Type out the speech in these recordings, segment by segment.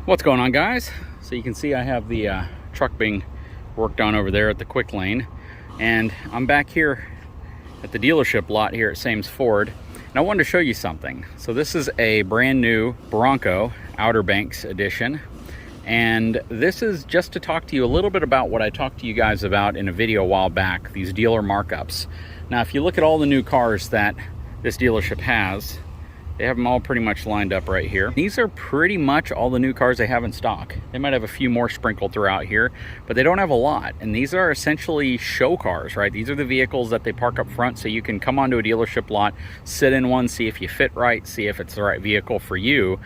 What's going on, guys? So you can see I have the truck being worked on over there at the quick lane, and I'm back here at the dealership lot here at Sames Ford, and I wanted to show you something. So this is a brand new Bronco Outer Banks edition, and this is just to talk to you a little bit about what I talked to you guys about in a video a while back, these dealer markups. Now if you look at all the new cars that this dealership has, they have them all pretty much lined up right here. These are pretty much all the new cars they have in stock. They might have a few more sprinkled throughout here, but they don't have a lot. And these are essentially show cars, right? These are the vehicles that they park up front so you can come onto a dealership lot, sit in one, see if you fit right, see if it's the right vehicle for you.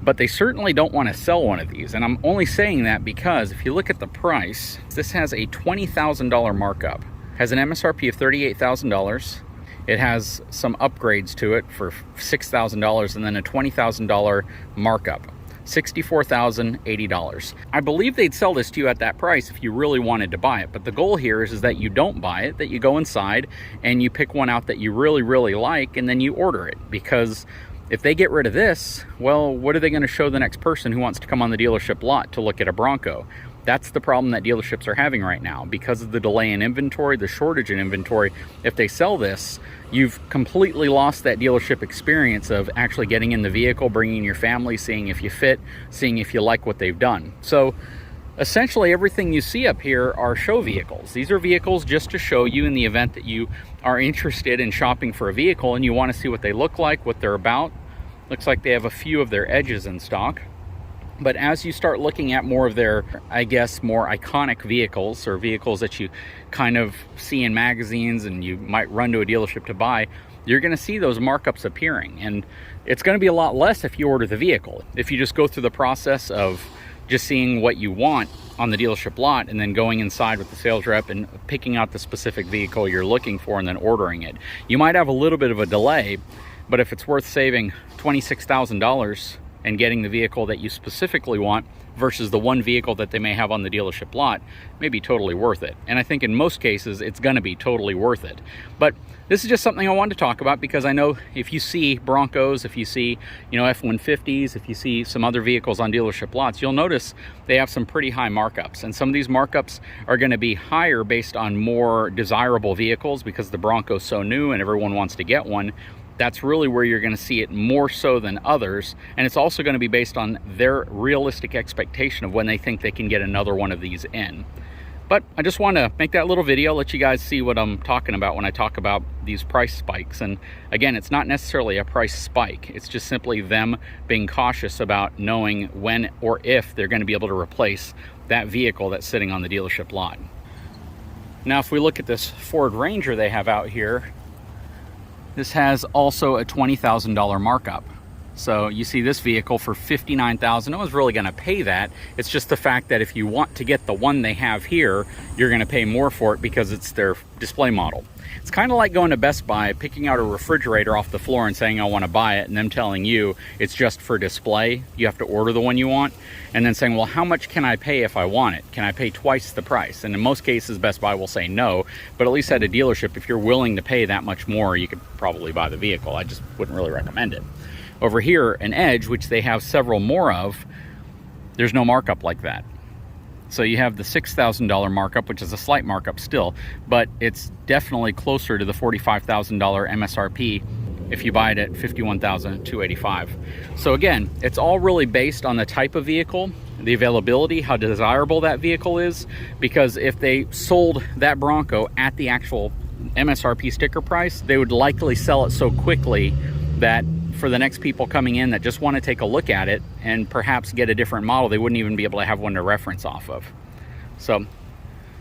But they certainly don't want to sell one of these. And I'm only saying that because if you look at the price, this has a $20,000 markup. Has an MSRP of $38,000. It has some upgrades to it for $6,000 and then a $20,000 markup, $64,080. I believe they'd sell this to you at that price if you really wanted to buy it. But the goal here is that you don't buy it, that you go inside and you pick one out that you really like, and then you order it. Because if they get rid of this, well, what are they going to show the next person who wants to come on the dealership lot to look at a Bronco? That's the problem that dealerships are having right now. Because of the delay in inventory, the shortage in inventory, if they sell this, you've completely lost that dealership experience of actually getting in the vehicle, bringing your family, seeing if you fit, seeing if you like what they've done. So essentially everything you see up here are show vehicles. These are vehicles just to show you in the event that you are interested in shopping for a vehicle and you want to see what they look like, what they're about. Looks like they have a few of their edges in stock. But as you start looking at more of their, I guess, more iconic vehicles, or vehicles that you kind of see in magazines and you might run to a dealership to buy, you're going to see those markups appearing. And it's going to be a lot less if you order the vehicle. If you just go through the process of just seeing what you want on the dealership lot and then going inside with the sales rep and picking out the specific vehicle you're looking for and then ordering it. You might have a little bit of a delay, but if it's worth saving $26,000 and getting the vehicle that you specifically want versus the one vehicle that they may have on the dealership lot, may be totally worth it. And I think in most cases, it's gonna be totally worth it. But this is just something I wanted to talk about because I know if you see Broncos, if you see, F-150s, if you see some other vehicles on dealership lots, you'll notice they have some pretty high markups. And some of these markups are gonna be higher based on more desirable vehicles because the Bronco's so new and everyone wants to get one. That's really where you're going to see it more so than others. And it's also going to be based on their realistic expectation of when they think they can get another one of these in. But I just want to make that little video, let you guys see what I'm talking about when I talk about these price spikes. And again, it's not necessarily a price spike. It's just simply them being cautious about knowing when or if they're going to be able to replace that vehicle that's sitting on the dealership lot. Now, if we look at this Ford Ranger they have out here, this has also a $20,000 markup. So you see this vehicle for $59,000. No one's really gonna pay that. It's just the fact that if you want to get the one they have here, you're gonna pay more for it because it's their display model. It's kind of like going to Best Buy, picking out a refrigerator off the floor and saying I want to buy it, and them telling you it's just for display. You have to order the one you want, and then saying, well, how much can I pay if I want it? Can I pay twice the price? And in most cases, Best Buy will say no, but at least at a dealership, if you're willing to pay that much more, you could probably buy the vehicle. I just wouldn't really recommend it. Over here, an Edge, which they have several more of, there's no markup like that. So you have the $6,000 markup, which is a slight markup still, but it's definitely closer to the $45,000 MSRP if you buy it at $51,285. So again, it's all really based on the type of vehicle, the availability, how desirable that vehicle is, because if they sold that Bronco at the actual MSRP sticker price, they would likely sell it so quickly that for the next people coming in that just want to take a look at it and perhaps get a different model, they wouldn't even be able to have one to reference off of. So,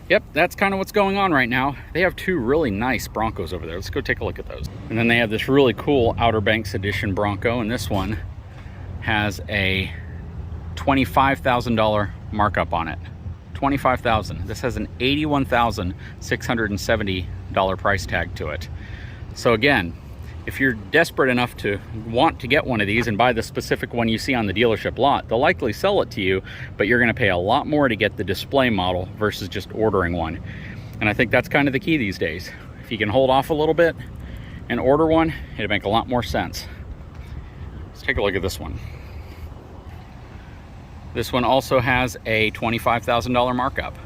yep, that's kind of what's going on right now. They have two really nice Broncos over there. Let's go take a look at those. And then they have this really cool Outer Banks edition Bronco, and this one has a $25,000 markup on it. $25,000. This has an $81,670 price tag to it. So again, if you're desperate enough to want to get one of these and buy the specific one you see on the dealership lot, they'll likely sell it to you, but you're going to pay a lot more to get the display model versus just ordering one. And I think that's kind of the key these days. If you can hold off a little bit and order one, it'll make a lot more sense. Let's take a look at this one. This one also has a $25,000 markup.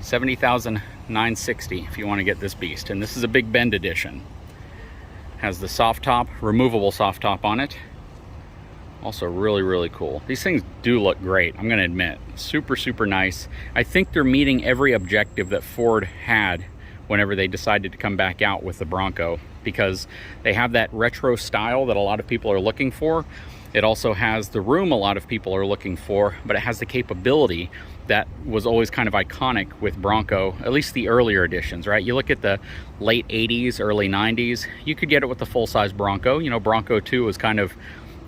$70,960 if you want to get this beast. And this is a big bend edition. Has the soft top, removable soft top on it. Also really, really cool. These things do look great, I'm gonna admit. Super, super nice. I think they're meeting every objective that Ford had whenever they decided to come back out with the Bronco, because they have that retro style that a lot of people are looking for. It also has the room a lot of people are looking for, but it has the capability that was always kind of iconic with Bronco, at least the earlier editions, right? You look at the late 80s, early 90s, you could get it with the full-size Bronco. You know, Bronco 2 was kind of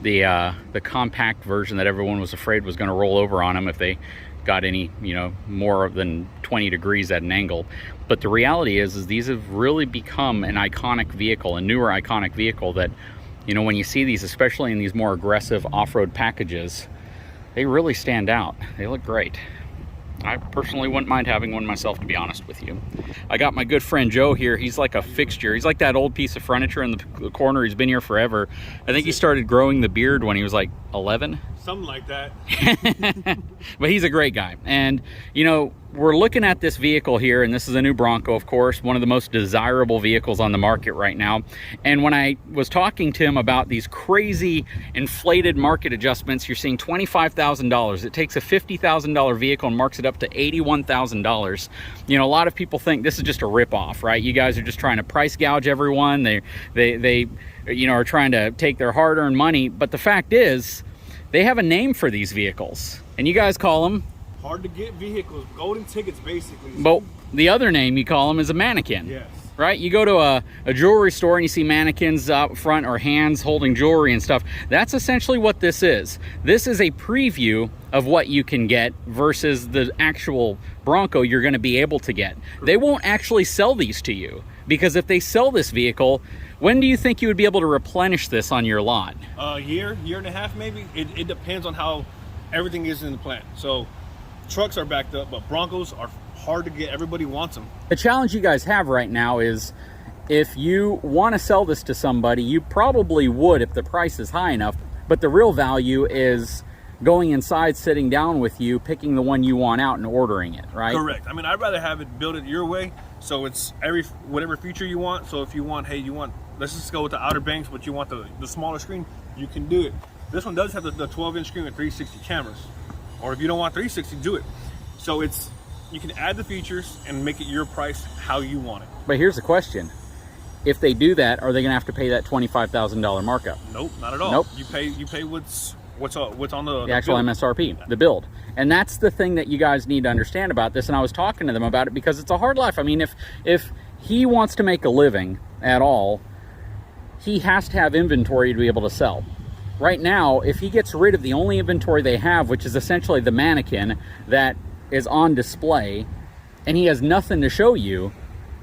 the compact version that everyone was afraid was going to roll over on them if they got any, you know, more than 20 degrees at an angle. But the reality is these have really become an iconic vehicle, a newer iconic vehicle that, you know, when you see these, especially in these more aggressive off-road packages, they really stand out. They look great. I personally wouldn't mind having one myself, to be honest with you. I got my good friend Joe here. He's like a fixture. He's like that old piece of furniture in the corner. He's been here forever. I think he started growing the beard when he was like 11. Something like that. But he's a great guy. And, you know, we're looking at this vehicle here, and this is a new Bronco, of course, one of the most desirable vehicles on the market right now. And when I was talking to him about these crazy inflated market adjustments, you're seeing $25,000. It takes a $50,000 vehicle and marks it up to $81,000. You know, a lot of people think this is just a ripoff, right? You guys are just trying to price gouge everyone. They you know, are trying to take their hard-earned money. But the fact is, they have a name for these vehicles, and you guys call them hard to get vehicles, golden tickets, basically. But the other name you call them is a mannequin. Yes. Right? You go to a jewelry store and you see mannequins up front or hands holding jewelry and stuff. That's essentially what this is. This is a preview of what you can get versus the actual Bronco you're going to be able to get. They won't actually sell these to you, because if they sell this vehicle, when do you think you would be able to replenish this on your lot? A year and a half maybe. It depends on how everything is in the plant. So trucks are backed up, but Broncos are hard to get. Everybody wants them. The challenge you guys have right now is, if you want to sell this to somebody, you probably would if the price is high enough, but the real value is going inside, sitting down with you, picking the one you want out and ordering it, right? Correct. I mean, I'd rather have it build it your way, so it's whatever feature you want. So if you want, hey, let's just go with the Outer Banks, but you want the smaller screen, you can do it. This one does have the 12-inch screen with 360 cameras, or if you don't want 360, do it. So you can add the features and make it your price how you want it. But here's the question. If they do that, are they going to have to pay that $25,000 markup? Nope, not at all. Nope. You pay what's on the actual build. MSRP, the build. And that's the thing that you guys need to understand about this. And I was talking to them about it because it's a hard life. I mean, if he wants to make a living at all, he has to have inventory to be able to sell. Right now, if he gets rid of the only inventory they have, which is essentially the mannequin that is on display, and he has nothing to show you,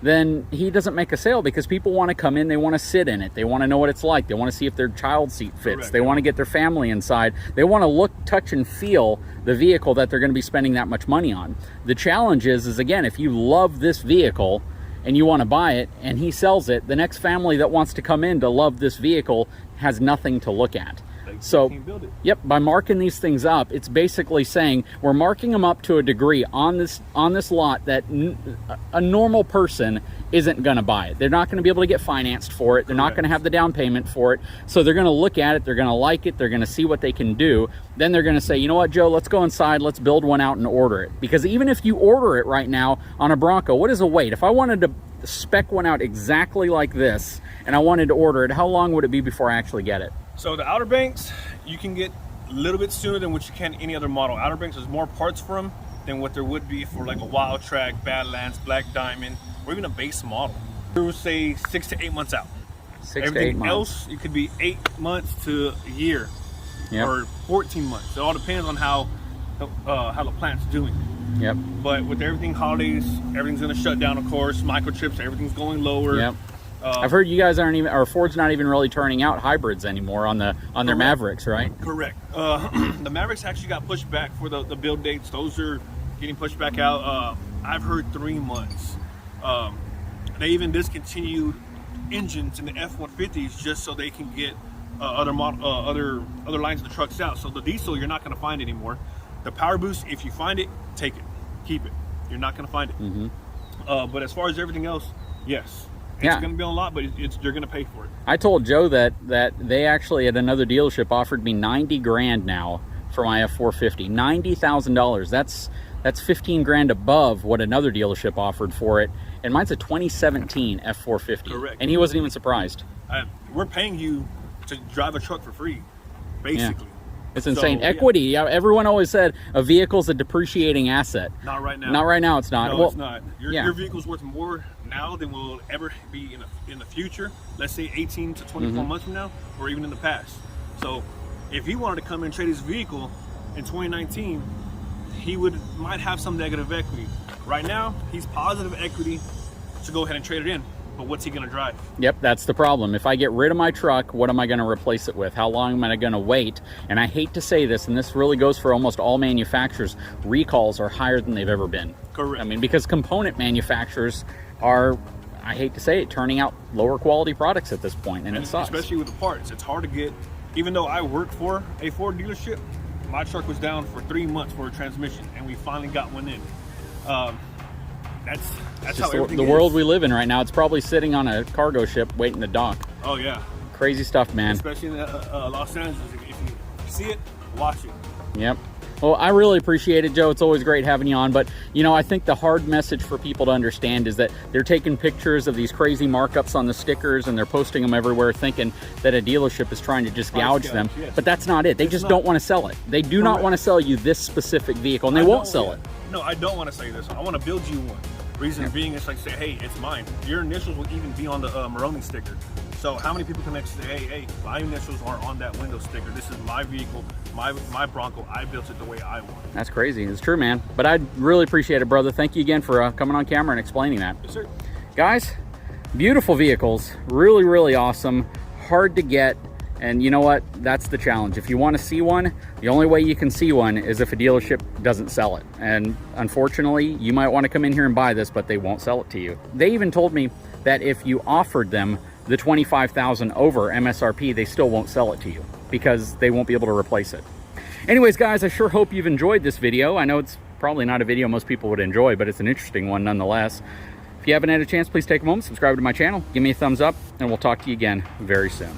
then he doesn't make a sale, because people want to come in, they want to sit in it, they want to know what it's like, they want to see if their child seat fits. Correct. They want to get their family inside, they want to look, touch, and feel the vehicle that they're going to be spending that much money on. The challenge is again, if you love this vehicle and you want to buy it and he sells it, the next family that wants to come in to love this vehicle has nothing to look at. So, yep, by marking these things up, it's basically saying we're marking them up to a degree on this lot that a normal person isn't going to buy it. They're not going to be able to get financed for it. They're not going to have the down payment for it. So they're going to look at it, they're going to like it, they're going to see what they can do. Then they're going to say, you know what, Joe, let's go inside, let's build one out and order it. Because even if you order it right now on a Bronco, what is a wait? If I wanted to spec one out exactly like this and I wanted to order it, how long would it be before I actually get it? So the Outer Banks, you can get a little bit sooner than what you can any other model. Outer Banks, there's more parts for them than what there would be for like a Wild Track, Badlands, Black Diamond, or even a base model. We would say 6 to 8 months out. 6 to 8 months. Everything else, it could be 8 months to a year, or 14 months. It all depends on how the plant's doing. Yep. But with everything holidays, everything's going to shut down, of course. Microchips, everything's going lower. Yep. I've heard you guys aren't even, or Ford's not even really turning out hybrids anymore on their Mavericks, right? Correct. The Mavericks actually got pushed back for the build dates. Those are getting pushed back out. I've heard 3 months. They even discontinued engines in the F-150s just so they can get other lines of the trucks out. So the diesel you're not going to find anymore. The power boost, if you find it, take it, keep it. You're not gonna find it. But as far as everything else, yes, it's gonna be on a lot, but you're gonna pay for it. I told Joe that they actually at another dealership offered me 90 grand now for my F450. $90,000. That's 15 grand above what another dealership offered for it, and mine's a 2017 F450. Correct. And he wasn't even surprised. We're paying you to drive a truck for free, basically. It's insane. Equity. Yeah, everyone always said a vehicle's a depreciating asset. Not right now. Not right now. It's not. No, well, it's not. Your vehicle's worth more now than will ever be in the future. Let's say 18 to 24 months from now, or even in the past. So, if he wanted to come and trade his vehicle in 2019, he might have some negative equity. Right now, he's positive equity to go ahead and trade it in. But what's he going to drive? Yep, that's the problem. If I get rid of my truck, what am I going to replace it with? How long am I going to wait? And I hate to say this, and this really goes for almost all manufacturers, recalls are higher than they've ever been. Correct. I mean, because component manufacturers are, I hate to say it, turning out lower quality products at this point, and it sucks. Especially with the parts. It's hard to get, even though I worked for a Ford dealership, my truck was down for 3 months for a transmission, and we finally got one in. That's how everything the world we live in right now. It's probably sitting on a cargo ship waiting to dock. Oh yeah, crazy stuff, man. Especially in Los Angeles. If you see it, watch it. Yep. Well, I really appreciate it, Joe. It's always great having you on. But, you know, I think the hard message for people to understand is that they're taking pictures of these crazy markups on the stickers and they're posting them everywhere thinking that a dealership is trying to just gouge them. Yes. But that's not it. They just don't want to sell it. They do not want to sell you this specific vehicle, and they won't sell it. No, I don't want to sell you this. I want to build you one. Reason being, it's like, say, hey, it's mine. Your initials will even be on the Maroni sticker. So how many people can actually say, hey, my initials are on that window sticker. This is my vehicle, my Bronco. I built it the way I want. That's crazy. It's true, man. But I really appreciate it, brother. Thank you again for coming on camera and explaining that. Yes, sir. Guys, beautiful vehicles. Really, really awesome. Hard to get. And you know what? That's the challenge. If you want to see one, the only way you can see one is if a dealership doesn't sell it. And unfortunately, you might want to come in here and buy this, but they won't sell it to you. They even told me that if you offered them the $25,000 over MSRP, they still won't sell it to you because they won't be able to replace it. Anyways, guys, I sure hope you've enjoyed this video. I know it's probably not a video most people would enjoy, but it's an interesting one nonetheless. If you haven't had a chance, please take a moment, subscribe to my channel, give me a thumbs up, and we'll talk to you again very soon.